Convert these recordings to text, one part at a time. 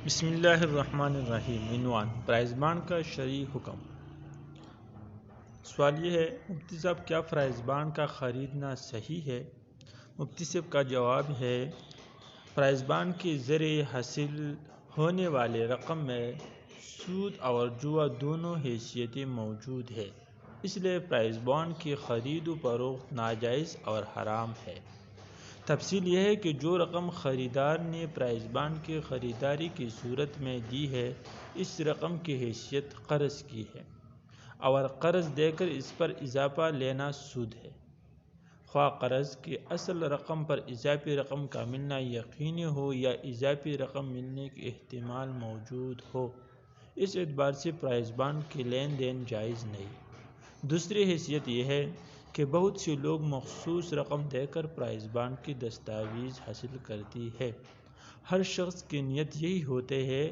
بسم اللہ الرحمن الرحیم۔ عنوان: پرائز بانڈ کا شرعی حکم۔ سوال یہ ہے، مفتی صاحب کیا پرائز بانڈ کا خریدنا صحیح ہے؟ مفتی صاحب کا جواب ہے، پرائز بانڈ کے ذریعے حاصل ہونے والے رقم میں سود اور جوا دونوں حیثیتیں موجود ہیں، اس لیے پرائز بانڈ کی خرید و فروخت ناجائز اور حرام ہے۔ تفصیل یہ ہے کہ جو رقم خریدار نے پرائز بانڈ کی خریداری کی صورت میں دی ہے، اس رقم کی حیثیت قرض کی ہے، اور قرض دے کر اس پر اضافہ لینا سود ہے۔ خواہ قرض کی اصل رقم پر اضافی رقم کا ملنا یقینی ہو یا اضافی رقم ملنے کی احتمال موجود ہو، اس اعتبار سے پرائز بانڈ کی لین دین جائز نہیں۔ دوسری حیثیت یہ ہے کہ بہت سے لوگ مخصوص رقم دے کر پرائز بانڈ کی دستاویز حاصل کرتی ہے۔ ہر شخص کی نیت یہی ہوتی ہے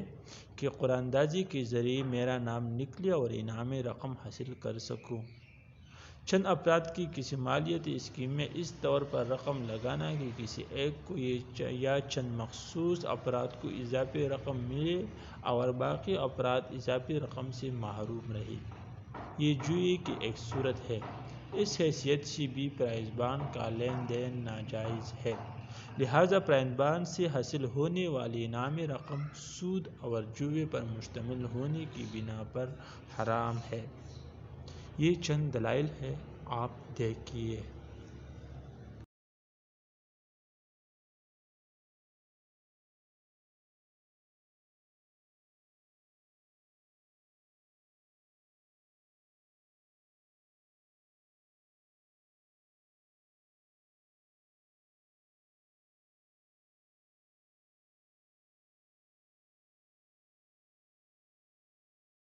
کہ قراندازی کے ذریعے میرا نام نکلے اور انعامی رقم حاصل کر سکوں۔ چند افراد کی کسی مالیاتی اسکیم میں اس طور پر رقم لگانا کہ کسی ایک کو یا چند مخصوص افراد کو اضافی رقم ملے اور باقی افراد اضافی رقم سے محروم رہیں، یہ جوئے کی ایک صورت ہے۔ اس حیثیت سے بھی پرائز بانڈ کا لین دین ناجائز ہے، لہذا پرائز بانڈ سے حاصل ہونے والی انعامی رقم سود اور جوے پر مشتمل ہونے کی بنا پر حرام ہے۔ یہ چند دلائل ہیں، آپ دیکھیے۔